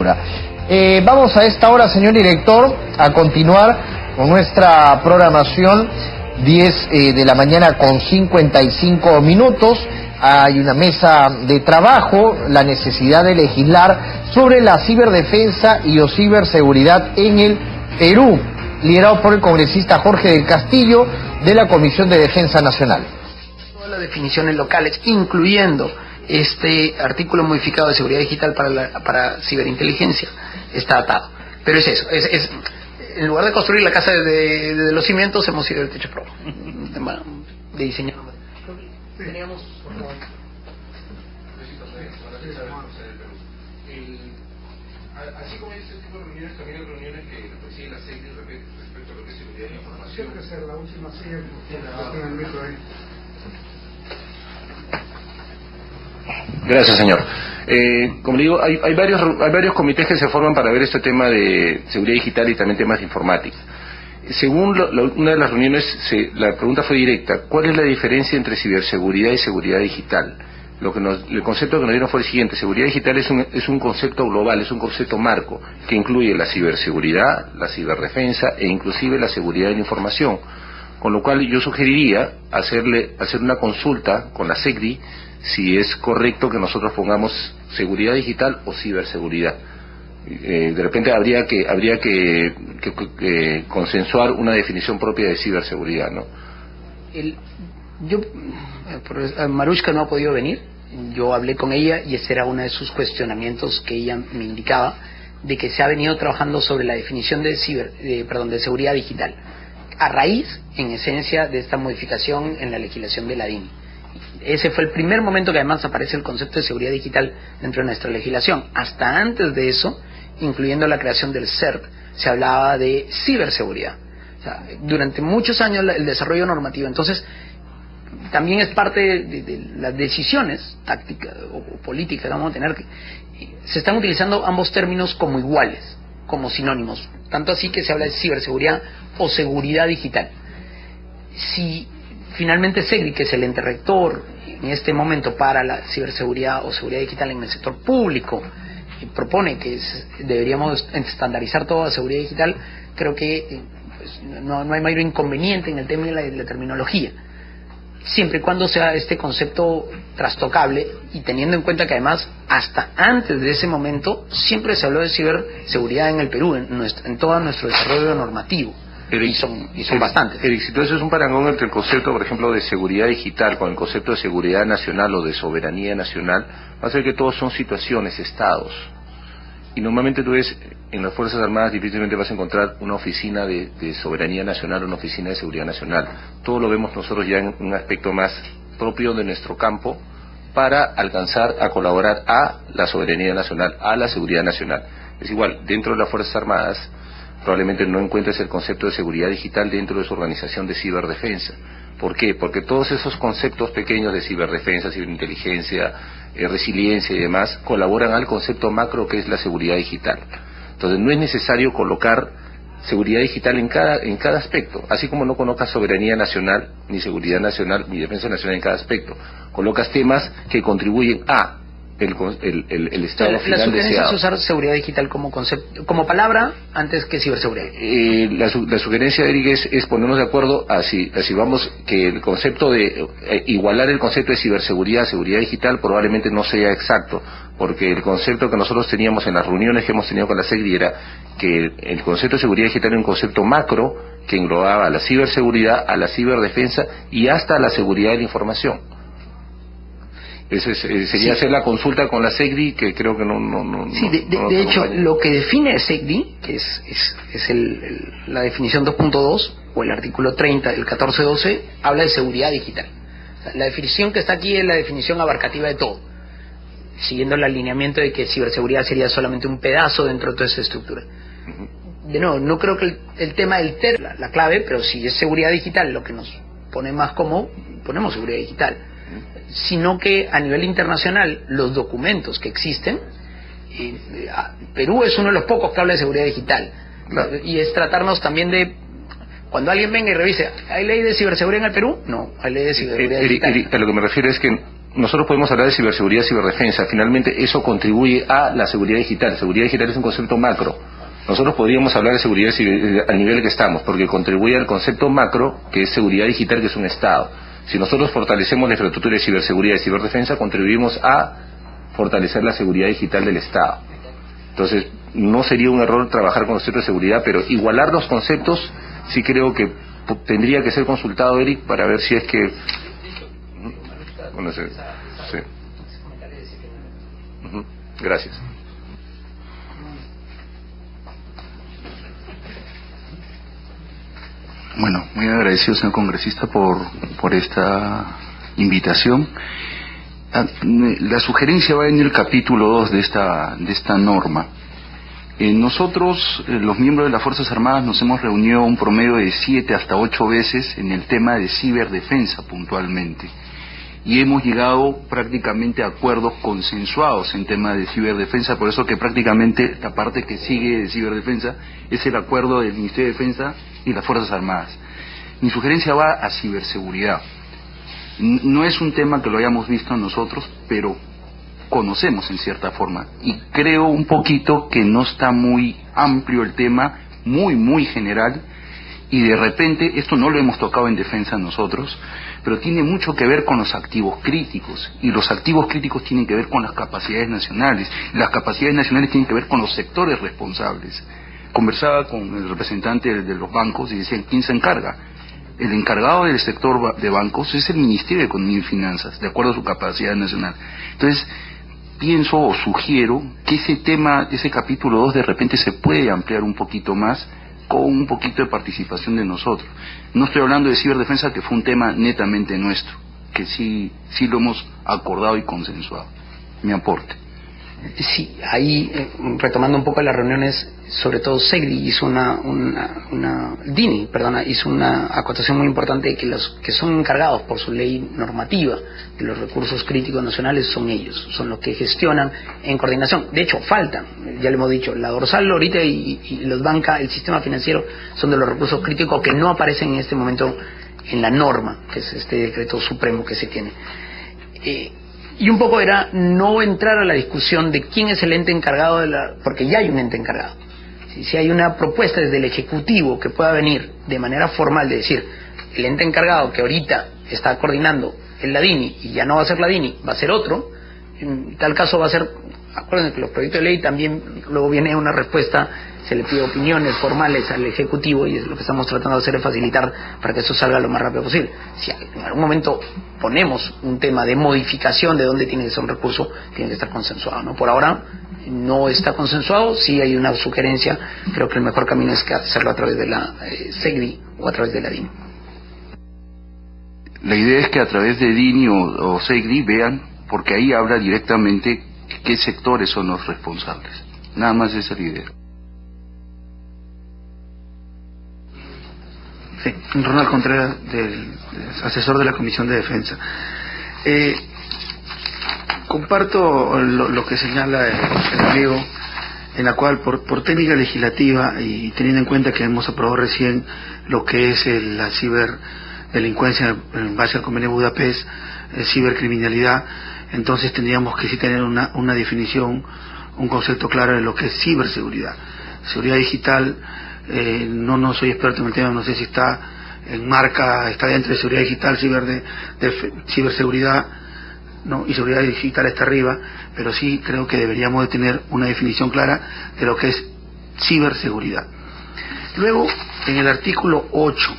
Cultura. Vamos a esta hora, señor director, a continuar con nuestra programación. 10 de la mañana con 55 minutos. Hay una mesa de trabajo, la necesidad de legislar sobre la ciberdefensa y o ciberseguridad en el Perú, liderado por el congresista Jorge del Castillo de la Comisión de Defensa Nacional. Todas las definiciones locales, incluyendo este artículo modificado de seguridad digital para ciberinteligencia, está atado. Pero es eso, en lugar de construir la casa de los cimientos, hemos ido el techo pro, un tema de diseño. Teníamos... Así como hay ese tipo de reuniones, también hay reuniones que presiden la SECDI respecto a lo que es seguridad de la información. Tiene que ser la última en el micro ahí. Gracias, señor. Como le digo, hay varios comités que se forman para ver este tema de seguridad digital y también temas de informática. Según una de las reuniones, la pregunta fue directa: ¿cuál es la diferencia entre ciberseguridad y seguridad digital? El concepto que nos dieron fue el siguiente: seguridad digital es un concepto global, es un concepto marco, que incluye la ciberseguridad, la ciberdefensa e inclusive la seguridad de la información. Con lo cual yo sugeriría hacer una consulta con la SECDI si es correcto que nosotros pongamos seguridad digital o ciberseguridad. De repente habría que consensuar una definición propia de ciberseguridad, ¿no? Marushka no ha podido venir. Yo hablé con ella y ese era uno de sus cuestionamientos que ella me indicaba, de que se ha venido trabajando sobre la definición de seguridad digital, a raíz, en esencia, de esta modificación en la legislación de la DIN. Ese fue el primer momento que además aparece el concepto de seguridad digital dentro de nuestra legislación. Hasta antes de eso, incluyendo la creación del CERT, se hablaba de ciberseguridad. O sea, durante muchos años el desarrollo normativo, entonces, también es parte de las decisiones tácticas o políticas que vamos a tener, que se están utilizando ambos términos como iguales, como sinónimos, tanto así que se habla de ciberseguridad o seguridad digital. Si finalmente SECDI, que es el ente rector en este momento para la ciberseguridad o seguridad digital en el sector público, propone que deberíamos estandarizar toda la seguridad digital, creo que no hay mayor inconveniente en el tema de la terminología, siempre y cuando sea este concepto trastocable y teniendo en cuenta que además hasta antes de ese momento siempre se habló de ciberseguridad en el Perú, en todo nuestro desarrollo normativo. Y son bastantes. Entonces es un parangón entre el concepto, por ejemplo, de seguridad digital con el concepto de seguridad nacional o de soberanía nacional. Va a ser que todos son situaciones, estados. Y normalmente tú ves, en las Fuerzas Armadas difícilmente vas a encontrar una oficina de soberanía nacional o una oficina de seguridad nacional. Todo lo vemos nosotros ya en un aspecto más propio de nuestro campo para alcanzar a colaborar a la soberanía nacional, a la seguridad nacional. Es igual, dentro de las Fuerzas Armadas probablemente no encuentres el concepto de seguridad digital dentro de su organización de ciberdefensa. ¿Por qué? Porque todos esos conceptos pequeños de ciberdefensa, ciberinteligencia, resiliencia y demás, colaboran al concepto macro que es la seguridad digital. Entonces no es necesario colocar seguridad digital en cada aspecto, así como no colocas soberanía nacional, ni seguridad nacional, ni defensa nacional en cada aspecto. Colocas temas que contribuyen a el estado final deseado. La sugerencia es usar seguridad digital como concepto, como palabra, antes que ciberseguridad. La sugerencia, Eric, es ponernos de acuerdo así vamos, que el concepto de igualar el concepto de ciberseguridad a seguridad digital probablemente no sea exacto, porque el concepto que nosotros teníamos en las reuniones que hemos tenido con la SECDI era que el concepto de seguridad digital era un concepto macro que englobaba a la ciberseguridad, a la ciberdefensa y hasta a la seguridad de la información. Eso sería hacer la consulta con la SECDI, que creo que no. Sí, de hecho, lo que define SECDI, que es la definición 2.2, o el artículo 30 del 1412, habla de seguridad digital. O sea, la definición que está aquí es la definición abarcativa de todo, siguiendo el alineamiento de que ciberseguridad sería solamente un pedazo dentro de toda esa estructura. De nuevo, no creo que el tema del la clave, pero si es seguridad digital lo que nos pone más cómodo, ponemos seguridad digital. Sino que a nivel internacional los documentos que existen, Perú es uno de los pocos que habla de seguridad digital, claro. Y es tratarnos también de, cuando alguien venga y revise, ¿hay ley de ciberseguridad en el Perú? No, hay ley de ciberseguridad digital. A lo que me refiero es que nosotros podemos hablar de ciberseguridad, ciberdefensa. Finalmente eso contribuye a la seguridad digital. Seguridad digital es un concepto macro. Nosotros podríamos hablar de seguridad al nivel que estamos, porque contribuye al concepto macro, que es seguridad digital, que es un Estado. Si nosotros fortalecemos la infraestructura de ciberseguridad y ciberdefensa, contribuimos a fortalecer la seguridad digital del Estado. Entonces, no sería un error trabajar con conceptos de seguridad, pero igualar los conceptos sí creo que tendría que ser consultado, Eric, para ver si es que... Bueno, sí. Gracias. Bueno, muy agradecido, señor congresista, por esta invitación. La sugerencia va en el capítulo 2 de esta norma. Nosotros, los miembros de las Fuerzas Armadas, nos hemos reunido un promedio de 7 hasta 8 veces en el tema de ciberdefensa puntualmente. Y hemos llegado prácticamente a acuerdos consensuados en tema de ciberdefensa, por eso que prácticamente la parte que sigue de ciberdefensa es el acuerdo del Ministerio de Defensa y las Fuerzas Armadas. Mi sugerencia va a ciberseguridad. No es un tema que lo hayamos visto nosotros, pero conocemos en cierta forma. Y creo un poquito que no está muy amplio el tema, muy general, y de repente, esto no lo hemos tocado en defensa nosotros, pero tiene mucho que ver con los activos críticos, y los activos críticos tienen que ver con las capacidades nacionales, y las capacidades nacionales tienen que ver con los sectores responsables. Conversaba con el representante de los bancos y decían, ¿quién se encarga? El encargado del sector de bancos es el Ministerio de Economía y Finanzas, de acuerdo a su capacidad nacional. Entonces, pienso o sugiero que ese tema, ese capítulo 2 de repente se puede ampliar un poquito más con un poquito de participación de nosotros. No estoy hablando de ciberdefensa, que fue un tema netamente nuestro, que sí lo hemos acordado y consensuado. Mi aporte. Sí, ahí retomando un poco las reuniones, sobre todo SEGDI hizo DINI hizo una acotación muy importante de que los que son encargados por su ley normativa de los recursos críticos nacionales son ellos, son los que gestionan en coordinación. De hecho, faltan, ya le hemos dicho, la dorsal ahorita y los banca, el sistema financiero son de los recursos críticos que no aparecen en este momento en la norma, que es este decreto supremo que se tiene. Y un poco era no entrar a la discusión de quién es el ente encargado porque ya hay un ente encargado. Si hay una propuesta desde el Ejecutivo que pueda venir de manera formal de decir, el ente encargado que ahorita está coordinando es la DINI y ya no va a ser la DINI, va a ser otro, en tal caso va a ser, acuérdense que los proyectos de ley también, luego viene una respuesta, se le pide opiniones formales al Ejecutivo y es lo que estamos tratando de hacer es facilitar para que eso salga lo más rápido posible. Si en algún momento ponemos un tema de modificación de dónde tiene que ser un recurso, tiene que estar consensuado, ¿no? Por ahora no está consensuado, sí hay una sugerencia, creo que el mejor camino es que hacerlo a través de la SEGDI o a través de la DINI. La idea es que a través de DINI o SEGDI vean, porque ahí habla directamente qué sectores son los responsables. Nada más esa es la idea. Sí, Ronald Contreras, asesor de la Comisión de Defensa. Comparto lo que señala el amigo, en la cual por técnica legislativa y teniendo en cuenta que hemos aprobado recién lo que es la ciberdelincuencia en base al Convenio de Budapest, cibercriminalidad, entonces tendríamos que sí tener una definición, un concepto claro de lo que es ciberseguridad. Seguridad digital, no soy experto en el tema, no sé si está en marca, está dentro de seguridad digital, ciberseguridad, no, y seguridad digital está arriba, pero sí creo que deberíamos de tener una definición clara de lo que es ciberseguridad. Luego, en el artículo 8,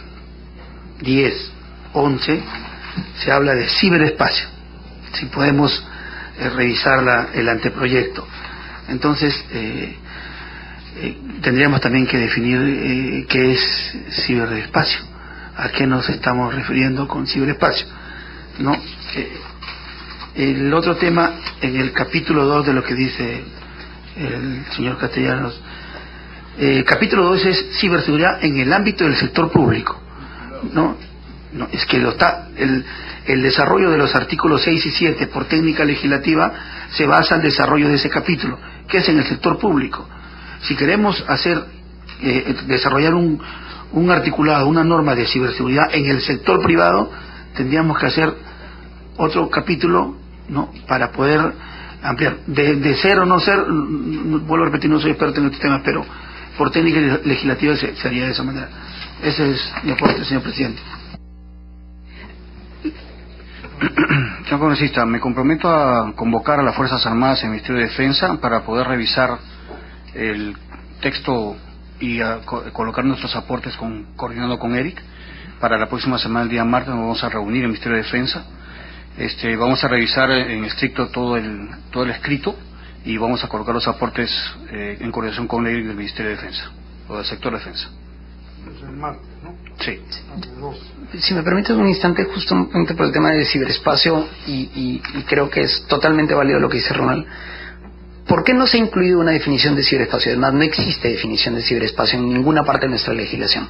10, 11, se habla de ciberespacio. Si podemos revisar el anteproyecto. Entonces, tendríamos también que definir qué es ciberespacio, a qué nos estamos refiriendo con ciberespacio, ¿no? El otro tema, en el capítulo 2 de lo que dice el señor Castellanos, capítulo 2 es ciberseguridad en el ámbito del sector público, ¿no? Es que el desarrollo de los artículos 6 y 7 por técnica legislativa se basa en el desarrollo de ese capítulo, que es en el sector público. Si queremos desarrollar un articulado, una norma de ciberseguridad en el sector privado, tendríamos que hacer otro capítulo ¿no? Para poder ampliar. De ser o no ser, vuelvo a repetir, no soy experto en este tema, pero por técnica legislativa se haría de esa manera. Ese es mi aporte, señor presidente. Señor congresista, me comprometo a convocar a las Fuerzas Armadas y el Ministerio de Defensa para poder revisar el texto y a colocar nuestros aportes coordinando con Eric. Para la próxima semana, el día martes, nos vamos a reunir en el Ministerio de Defensa. Vamos a revisar en estricto todo el escrito y vamos a colocar los aportes en coordinación con Eric del Ministerio de Defensa o del sector de defensa. El martes, ¿no? Sí. Si me permites un instante, justamente por el tema de ciberespacio, y creo que es totalmente válido lo que dice Ronald. ¿Por qué no se ha incluido una definición de ciberespacio? Además, no existe definición de ciberespacio en ninguna parte de nuestra legislación.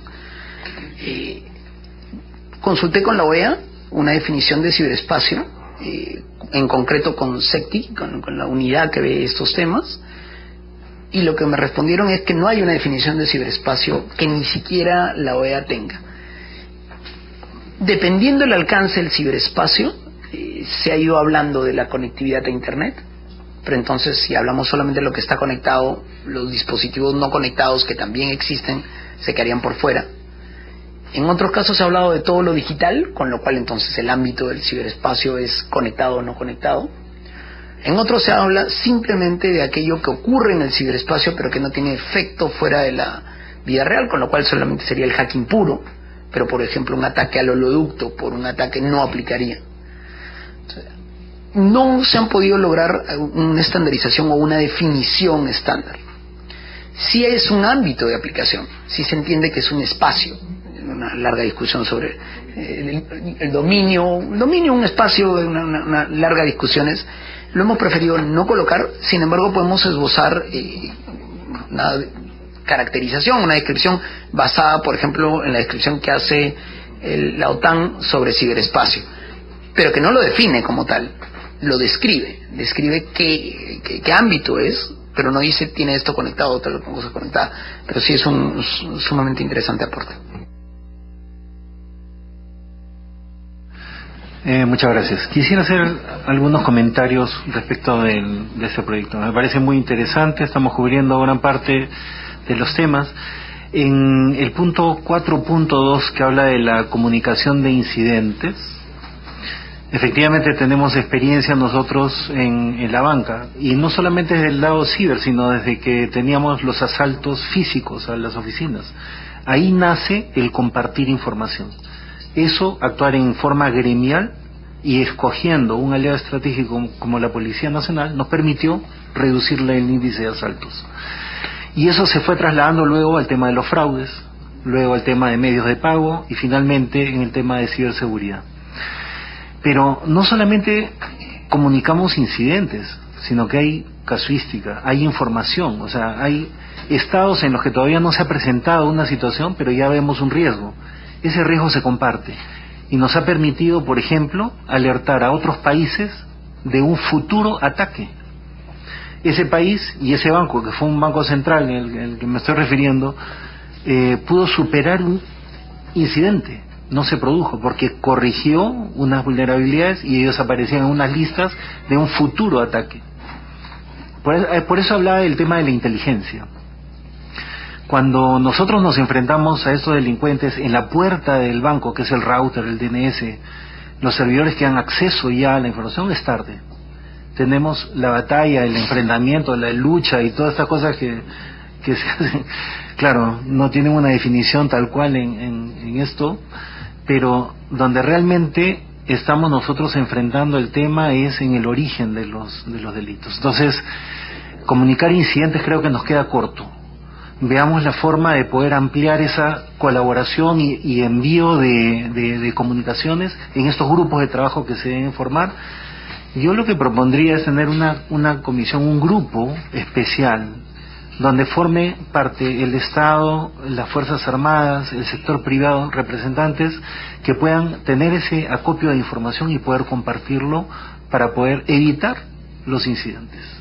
Consulté con la OEA una definición de ciberespacio, en concreto con SECTI, con la unidad que ve estos temas, y lo que me respondieron es que no hay una definición de ciberespacio que ni siquiera la OEA tenga. Dependiendo del alcance del ciberespacio, se ha ido hablando de la conectividad a Internet, pero entonces si hablamos solamente de lo que está conectado, los dispositivos no conectados que también existen se quedarían por fuera. En otros casos se ha hablado de todo lo digital, con lo cual entonces el ámbito del ciberespacio es conectado o no conectado. En otros se habla simplemente de aquello que ocurre en el ciberespacio pero que no tiene efecto fuera de la vida real, con lo cual solamente sería el hacking puro, pero por ejemplo un ataque al oleoducto por un ataque no aplicaría. No se han podido lograr una estandarización o una definición estándar. Sí es un ámbito de aplicación, sí se entiende que es un espacio, una larga discusión sobre el dominio, un espacio, una larga discusiones. Lo hemos preferido no colocar, sin embargo podemos esbozar una caracterización, una descripción basada, por ejemplo, en la descripción que hace la OTAN sobre ciberespacio, pero que no lo define como tal, lo describe qué ámbito es, pero no dice tiene esto conectado, otra cosa conectada, pero sí es un sumamente interesante aporte. Muchas gracias. Quisiera hacer algunos comentarios respecto de este proyecto. Me parece muy interesante, estamos cubriendo gran parte de los temas. En el punto 4.2 que habla de la comunicación de incidentes, efectivamente tenemos experiencia nosotros en la banca, y no solamente desde el lado ciber, sino desde que teníamos los asaltos físicos a las oficinas. Ahí nace el compartir información. Eso, actuar en forma gremial y escogiendo un aliado estratégico como la Policía Nacional, nos permitió reducirle el índice de asaltos. Y eso se fue trasladando luego al tema de los fraudes, luego al tema de medios de pago y finalmente en el tema de ciberseguridad. Pero no solamente comunicamos incidentes, sino que hay casuística, hay información, o sea, hay estados en los que todavía no se ha presentado una situación, pero ya vemos un riesgo. Ese riesgo se comparte y nos ha permitido, por ejemplo, alertar a otros países de un futuro ataque. Ese país y ese banco, que fue un banco central en el que me estoy refiriendo, pudo superar un incidente. No se produjo porque corrigió unas vulnerabilidades y ellos aparecían en unas listas de un futuro ataque. Por eso hablaba del tema de la inteligencia. Cuando nosotros nos enfrentamos a estos delincuentes en la puerta del banco, que es el router, el DNS, los servidores que dan acceso ya a la información, es tarde. Tenemos la batalla, el enfrentamiento, la lucha y todas estas cosas que se hacen. Claro, no tienen una definición tal cual en esto, pero donde realmente estamos nosotros enfrentando el tema es en el origen de los delitos. Entonces, comunicar incidentes creo que nos queda corto. Veamos la forma de poder ampliar esa colaboración y envío de comunicaciones en estos grupos de trabajo que se deben formar. Yo lo que propondría es tener una comisión, un grupo especial, donde forme parte el Estado, las Fuerzas Armadas, el sector privado, representantes que puedan tener ese acopio de información y poder compartirlo para poder evitar los incidentes.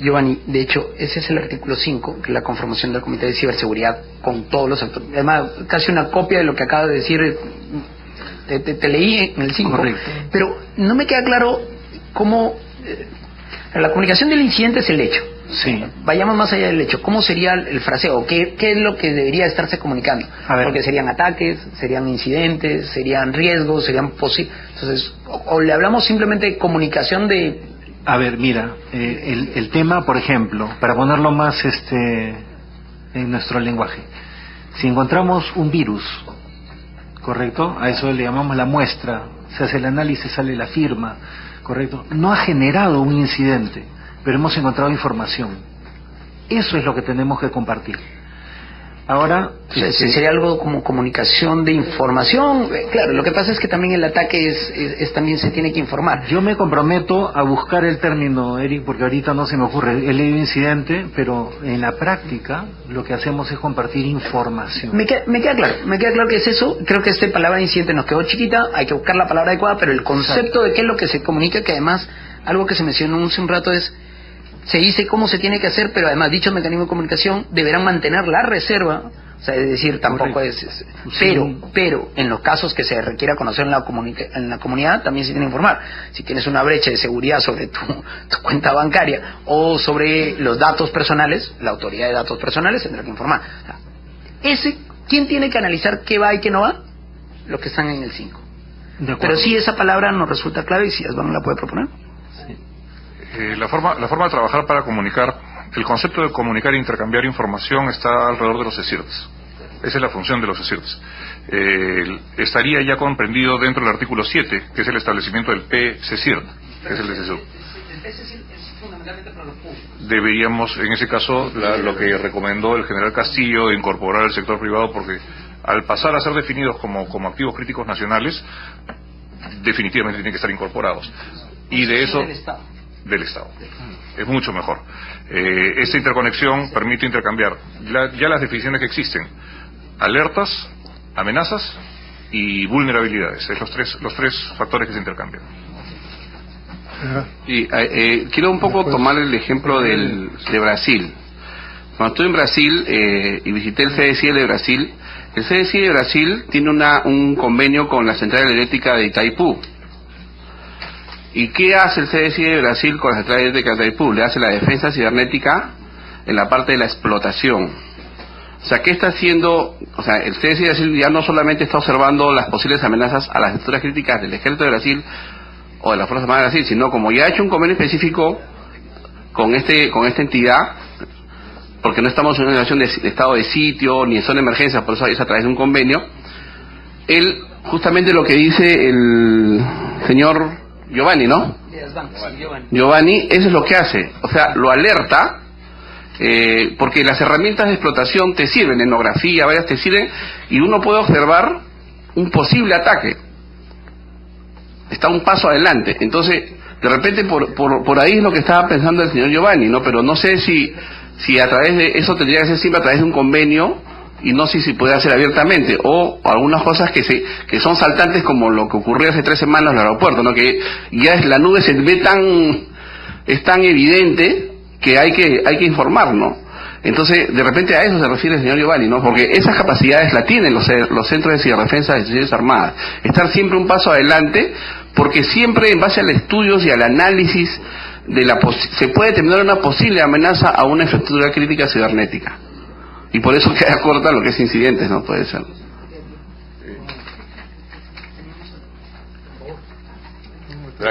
Giovanni, de hecho, ese es el artículo 5, que es la conformación del Comité de Ciberseguridad con todos los actores. Además, casi una copia de lo que acaba de decir te leí en el 5, correcto, pero no me queda claro cómo la comunicación del incidente es el hecho. sí. Vayamos más allá del hecho. ¿Cómo sería el fraseo? ¿Qué es lo que debería estarse comunicando? A ver. Porque serían ataques, serían incidentes, serían riesgos, serían posibles. Entonces, o le hablamos simplemente de comunicación de... A ver, mira, el tema, por ejemplo, para ponerlo más en nuestro lenguaje, si encontramos un virus, ¿correcto? A eso le llamamos la muestra, se hace el análisis, sale la firma, ¿correcto? No ha generado un incidente, pero hemos encontrado información. Eso es lo que tenemos que compartir. Ahora, O sea, sería algo como comunicación de información. Claro, lo que pasa es que también el ataque es también se tiene que informar. yo me comprometo a buscar el término, Eric, porque ahorita no se me ocurre. He leído incidente, pero en la práctica lo que hacemos es compartir información. Me queda claro que es eso. Creo que esta palabra incidente nos quedó chiquita, hay que buscar la palabra adecuada, pero el concepto de qué es lo que se comunica, que además, algo que se mencionó hace un rato es, se dice cómo se tiene que hacer, pero además dichos mecanismos de comunicación deberán mantener la reserva, o sea, es decir, tampoco correcto, pero en los casos que se requiera conocer en la comunidad también se tiene que informar. Si tienes una brecha de seguridad sobre tu cuenta bancaria o sobre los datos personales, la autoridad de datos personales tendrá que informar. O sea, ¿quién tiene que analizar qué va y qué no va? Los que están en el 5. Pero sí, esa palabra nos resulta clave, y si Asbán la puede proponer. La forma de trabajar para comunicar, el concepto de comunicar e intercambiar información está alrededor de los CECIRTs. Esa es la función de los CECIRTs. Estaría ya comprendido dentro del artículo 7, que es el establecimiento del PCCIRT, que es el de CESUR. Deberíamos, en ese caso, lo que recomendó el general Castillo, de incorporar el sector privado, porque al pasar a ser definidos como activos críticos nacionales, definitivamente tienen que estar incorporados. Y de eso... del Estado. Es mucho mejor. Esta interconexión permite intercambiar ya las definiciones que existen: alertas, amenazas y vulnerabilidades. Es los tres factores que se intercambian. Y quiero un poco tomar el ejemplo de Brasil. Cuando estuve en Brasil y visité el CDCI de Brasil, el CDCI de Brasil tiene un convenio con la central eléctrica de Itaipú. ¿Y qué hace el CDCI de Brasil con la central eléctrica de Itaipú? Le hace la defensa cibernética en la parte de la explotación. O sea, ¿qué está haciendo? O sea, el CDCI de Brasil ya no solamente está observando las posibles amenazas a las estructuras críticas del ejército de Brasil o de las Fuerzas Armadas de Brasil, sino como ya ha hecho un convenio específico con esta entidad, porque no estamos en una situación de estado de sitio ni en zona de emergencia, por eso es a través de un convenio. Él, justamente lo que dice el señor Giovanni, ¿no? Giovanni, eso es lo que hace, o sea, lo alerta, porque las herramientas de explotación te sirven, etnografía, varias te sirven, y uno puede observar un posible ataque. Está un paso adelante. Entonces, de repente por ahí es lo que estaba pensando el señor Giovanni, ¿no? Pero no sé si a través de eso tendría que ser siempre a través de un convenio, y no sé si puede hacer abiertamente, o algunas cosas que son saltantes, como lo que ocurrió hace 3 semanas en el aeropuerto, ¿no? Que ya la nube se ve es tan evidente que hay que informar, ¿no? Entonces, de repente a eso se refiere el señor Giovanni, ¿no? Porque esas capacidades la tienen los centros de ciberdefensa de instituciones armadas. Estar siempre un paso adelante, porque siempre en base a los estudios y al análisis se puede determinar una posible amenaza a una infraestructura crítica cibernética. Y por eso queda corta lo que es incidentes, ¿no? Puede ser.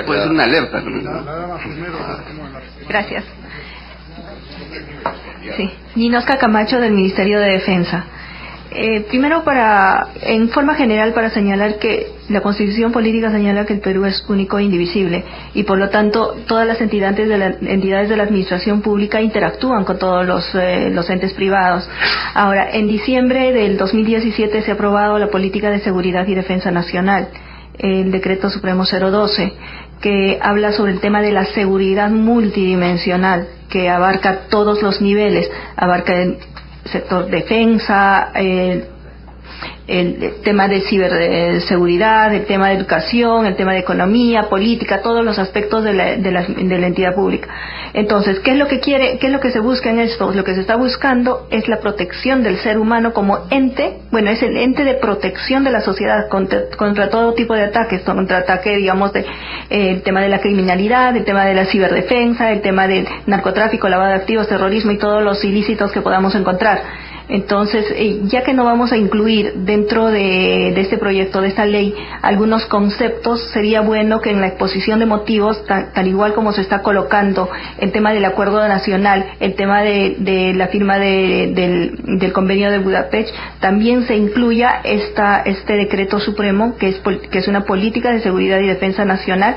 Puede ser una alerta. Gracias. Sí, Ninosca Camacho, del Ministerio de Defensa. Primero, en forma general, para señalar que la Constitución Política señala que el Perú es único e indivisible, y por lo tanto todas las entidades de la administración pública interactúan con todos los entes privados. Ahora, en diciembre del 2017 se ha aprobado la Política de Seguridad y Defensa Nacional, el Decreto Supremo 012, que habla sobre el tema de la seguridad multidimensional, que abarca todos los niveles, abarca el sector defensa, el tema de ciberseguridad, el tema de educación, el tema de economía, política, todos los aspectos de la entidad pública. Entonces, ¿qué es lo que se busca en esto? Lo que se está buscando es la protección del ser humano como ente, bueno, es el ente de protección de la sociedad contra todo tipo de ataques, contra ataque, digamos, el tema de la criminalidad, el tema de la ciberdefensa, el tema del narcotráfico, lavado de activos, terrorismo y todos los ilícitos que podamos encontrar. Entonces, ya que no vamos a incluir dentro de este proyecto, de esta ley, algunos conceptos, sería bueno que en la exposición de motivos, tal igual como se está colocando el tema del acuerdo nacional, el tema de la firma del convenio de Budapest, también se incluya este decreto supremo, que es una política de seguridad y defensa nacional,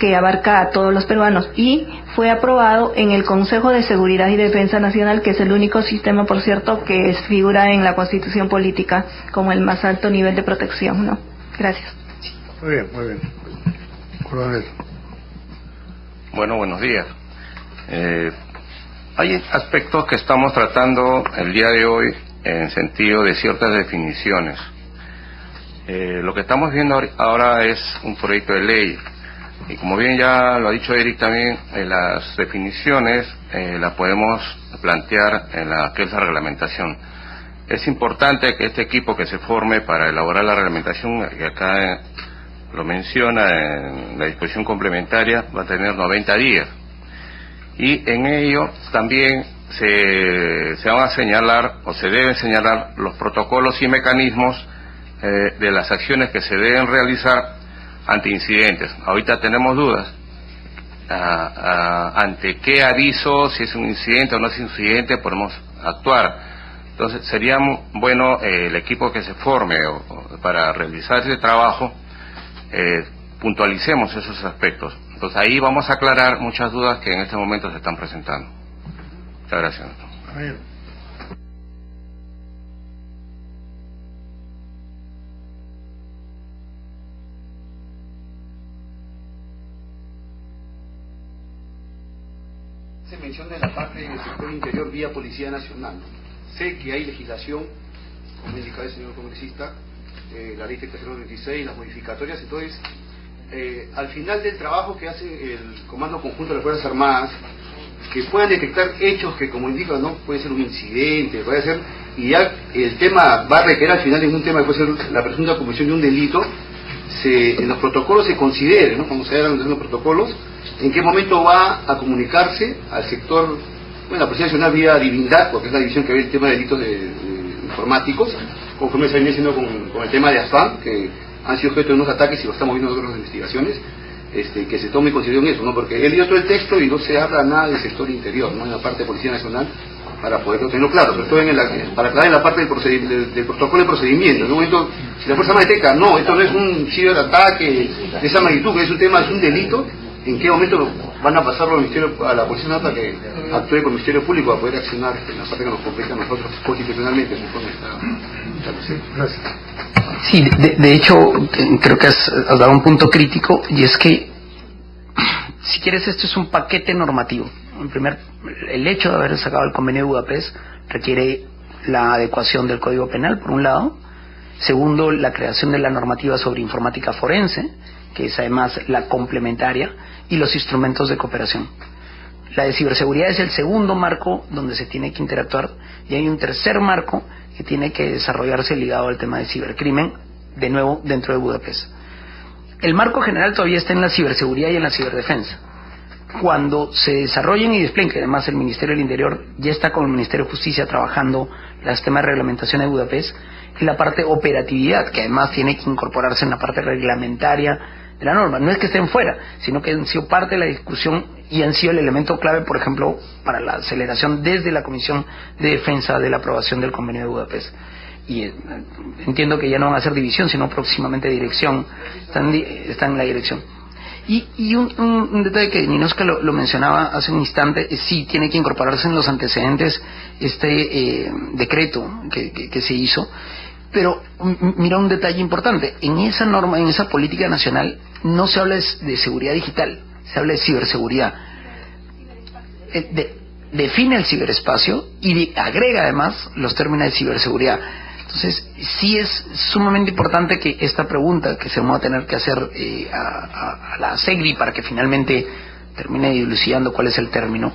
que abarca a todos los peruanos, y fue aprobado en el Consejo de Seguridad y Defensa Nacional, que es el único sistema, por cierto, que figura en la Constitución Política como el más alto nivel de protección, ¿no? Gracias. Muy bien, muy bien. Coronel. Bueno, buenos días. Hay aspectos que estamos tratando el día de hoy en sentido de ciertas definiciones. Lo que estamos viendo ahora es un proyecto de ley. Y como bien ya lo ha dicho Eric también, las definiciones las podemos plantear en que es la reglamentación. Es importante que este equipo que se forme para elaborar la reglamentación, que acá lo menciona en la disposición complementaria, va a tener 90 días. Y en ello también se van a señalar, o se deben señalar, los protocolos y mecanismos de las acciones que se deben realizar ante incidentes. Ahorita tenemos dudas ante qué aviso, si es un incidente o no es un incidente, podemos actuar. Entonces sería bueno el equipo que se forme para realizar ese trabajo, puntualicemos esos aspectos. Entonces ahí vamos a aclarar muchas dudas que en este momento se están presentando. Muchas gracias. Se menciona en la parte del sector interior vía Policía Nacional. Sé que hay legislación, como indicaba el señor congresista, la ley 3026, las modificatorias. Entonces, al final del trabajo que hace el Comando Conjunto de las Fuerzas Armadas, que puedan detectar hechos que, como indica, no puede ser un incidente, puede ser, y ya el tema va a requerir al final en un tema que puede ser la presunta comisión de un delito, en los protocolos se considere, ¿no? Cuando se hagan los protocolos, en qué momento va a comunicarse al sector, bueno, la Policía Nacional vía Divindad, porque es la división que ve el tema de delitos informáticos, conforme se viene haciendo con el tema de ASFAM, que han sido objeto de unos ataques y lo estamos viendo en otras investigaciones, que se tome en consideración eso, ¿no? Porque he leído todo el texto y no se habla nada del sector interior, ¿no? En la parte de Policía Nacional, para poderlo tenerlo claro, sobre todo para aclarar en la parte del protocolo de procedimiento. En un momento, si la Fuerza Armada detecta, no, esto no es un ciberataque de esa magnitud, es un tema, es un delito, ¿en qué momento van a pasarlo a la Policía Nacional para que actúe con el Ministerio Público para poder accionar en la parte que nos compete a nosotros constitucionalmente? Gracias. Sí, de hecho, creo que has dado un punto crítico, y es que, si quieres, esto es un paquete normativo. El hecho de haber sacado el convenio de Budapest requiere la adecuación del Código Penal, por un lado. Segundo, la creación de la normativa sobre informática forense, que es además la complementaria, y los instrumentos de cooperación. La de ciberseguridad es el segundo marco donde se tiene que interactuar, y hay un tercer marco que tiene que desarrollarse ligado al tema de cibercrimen, de nuevo dentro de Budapest. El marco general todavía está en la ciberseguridad y en la ciberdefensa. Cuando se desarrollen y desplieguen, que además el Ministerio del Interior ya está con el Ministerio de Justicia trabajando los temas de reglamentación de Budapest, y la parte operatividad, que además tiene que incorporarse en la parte reglamentaria de la norma. No es que estén fuera, sino que han sido parte de la discusión y han sido el elemento clave, por ejemplo, para la aceleración desde la Comisión de Defensa de la aprobación del Convenio de Budapest. Y entiendo que ya no van a ser división, sino próximamente dirección. Están en la dirección. Y un detalle que Ninoska lo mencionaba hace un instante, sí tiene que incorporarse en los antecedentes este decreto que se hizo. Pero mira un detalle importante, en esa norma, en esa política nacional, no se habla de seguridad digital, se habla de ciberseguridad. Define el ciberespacio y agrega además los términos de ciberseguridad. Entonces, sí es sumamente importante que esta pregunta que se va a tener que hacer a la SECRI para que finalmente termine dilucidando cuál es el término,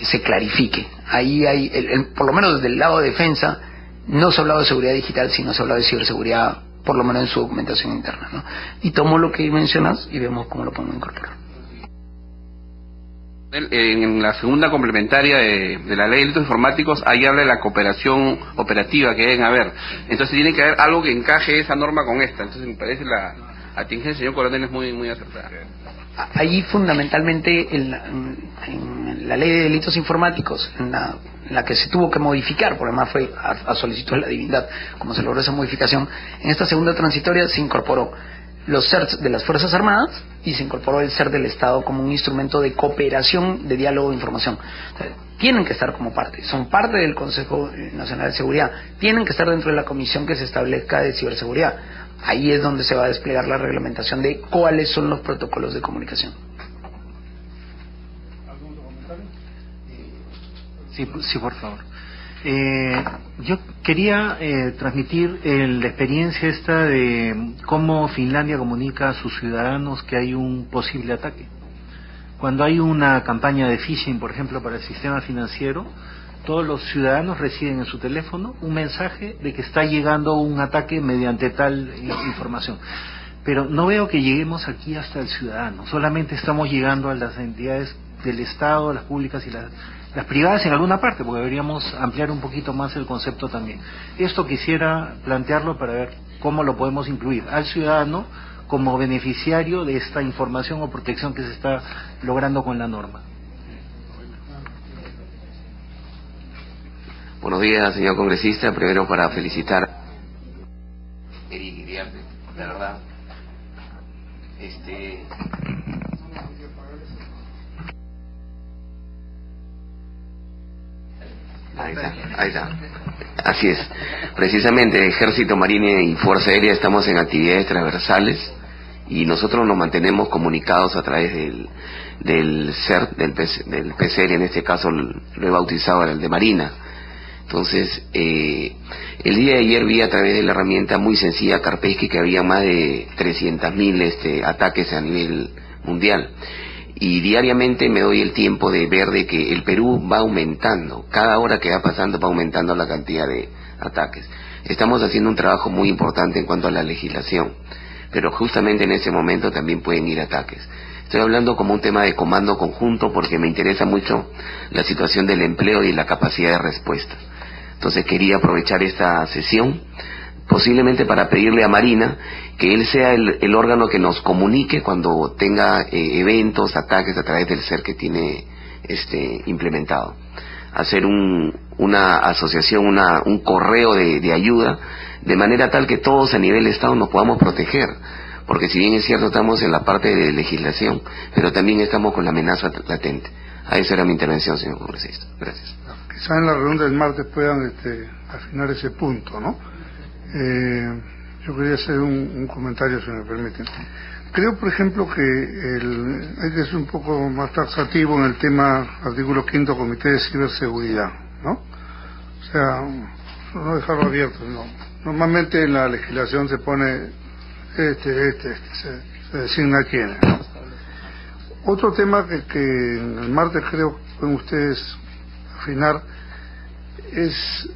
se clarifique. Ahí hay, por lo menos desde el lado de defensa, no se ha hablado de seguridad digital, sino se ha hablado de ciberseguridad, por lo menos en su documentación interna, ¿no? Y tomo lo que mencionas y vemos cómo lo podemos incorporar. En la segunda complementaria de la ley de delitos informáticos, ahí habla de la cooperación operativa que deben haber. Entonces tiene que haber algo que encaje esa norma con esta. Entonces me parece la atingencia del señor Coronel es muy acertada. Ahí fundamentalmente en la ley de delitos informáticos, en la que se tuvo que modificar, porque además fue a solicitud de la divindad como se logró esa modificación, en esta segunda transitoria se incorporó los CERTs de las Fuerzas Armadas y se incorporó el CERT del Estado como un instrumento de cooperación, de diálogo de información. O sea, tienen que estar como parte, son parte del Consejo Nacional de Seguridad, tienen que estar dentro de la comisión que se establezca de ciberseguridad. Ahí es donde se va a desplegar la reglamentación de cuáles son los protocolos de comunicación. ¿Algún otro comentario? Sí, por favor. Yo quería transmitir la experiencia esta de cómo Finlandia comunica a sus ciudadanos que hay un posible ataque. Cuando hay una campaña de phishing, por ejemplo, para el sistema financiero, todos los ciudadanos reciben en su teléfono un mensaje de que está llegando un ataque mediante tal información. Pero no veo que lleguemos aquí hasta el ciudadano, solamente estamos llegando a las entidades del Estado, las públicas y las privadas en alguna parte, porque deberíamos ampliar un poquito más el concepto también. Esto quisiera plantearlo para ver cómo lo podemos incluir al ciudadano como beneficiario de esta información o protección que se está logrando con la norma. Buenos días, señor congresista. Primero, para felicitar a Eric Iriarte, la verdad. Ahí está. Así es. Precisamente, Ejército, Marina y Fuerza Aérea estamos en actividades transversales y nosotros nos mantenemos comunicados a través del CERT, del PCR, en este caso lo he bautizado el de Marina. Entonces, el día de ayer vi a través de la herramienta muy sencilla Kaspersky que había más de 300.000 ataques a nivel mundial. Y diariamente me doy el tiempo de ver de que el Perú va aumentando. Cada hora que va pasando va aumentando la cantidad de ataques. Estamos haciendo un trabajo muy importante en cuanto a la legislación, pero justamente en ese momento también pueden ir ataques. Estoy hablando como un tema de comando conjunto porque me interesa mucho la situación del empleo y la capacidad de respuesta. Entonces quería aprovechar esta sesión, posiblemente para pedirle a Marina que él sea el órgano que nos comunique cuando tenga eventos, ataques a través del CERT que tiene implementado. Hacer una asociación, un correo de ayuda, de manera tal que todos a nivel de Estado nos podamos proteger. Porque si bien es cierto estamos en la parte de legislación, pero también estamos con la amenaza latente. A esa era mi intervención, señor congresista. Gracias. Quizá en la reunión del martes puedan afinar ese punto, ¿no? Yo quería hacer un comentario, si me permiten. Creo, por ejemplo, que hay que ser un poco más taxativo en el tema artículo 5º Comité de Ciberseguridad, ¿no? O sea, no dejarlo abierto, no. Normalmente en la legislación se pone se designa quién, ¿no? Otro tema que el martes creo que pueden ustedes afinar es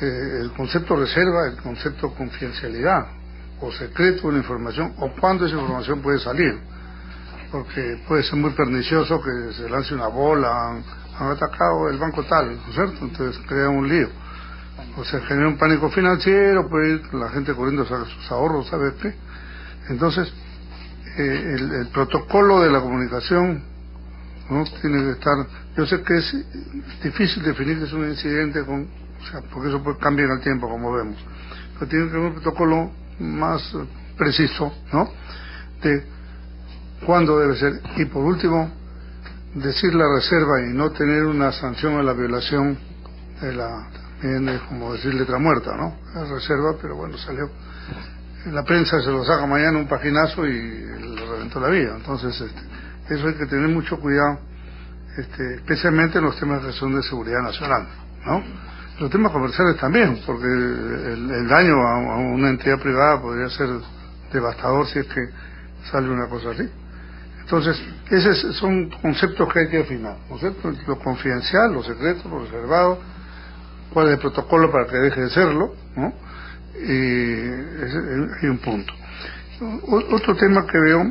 el concepto reserva, el concepto confidencialidad o secreto de la información, o cuándo esa información puede salir, porque puede ser muy pernicioso que se lance una bola, han atacado el banco tal, ¿no es cierto? Entonces crea un lío, o sea, genera un pánico financiero, puede ir la gente corriendo a sus ahorros, ¿sabes qué? Entonces el protocolo de la comunicación no tiene que estar. Yo sé que es difícil definir que es un incidente porque eso puede cambiar en el tiempo, como vemos, pero tiene que haber un protocolo más preciso, ¿no? De cuándo debe ser. Y por último, decir la reserva y no tener una sanción a la violación también es como decir letra muerta, ¿no? La reserva, pero bueno, salió en la prensa, se lo saca mañana un paginazo y le reventó la vida. Entonces eso hay que tener mucho cuidado, especialmente en los temas que son de seguridad nacional, ¿no? Los temas comerciales también, porque el daño a una entidad privada podría ser devastador si es que sale una cosa así. Entonces, esos son conceptos que hay que afinar, ¿no es cierto? Lo confidencial, lo secreto, lo reservado, cuál es el protocolo para que deje de serlo, ¿no? Hay un punto. Otro tema que veo,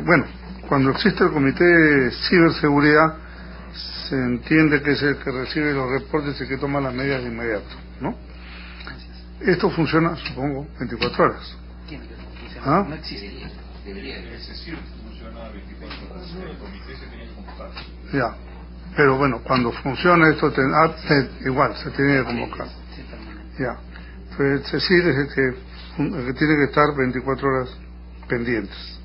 bueno, cuando existe el Comité de Ciberseguridad, se entiende que es el que recibe los reportes y que toma las medidas de inmediato, ¿no? Esto funciona, supongo, 24 horas. ¿Ah? No existiría. Debería. Funciona 24 horas. El comité se tiene que convocar. Ya. Pero bueno, cuando funciona esto, igual, se tiene que convocar. Ya. Pues es decir, es el que tiene que estar 24 horas pendientes.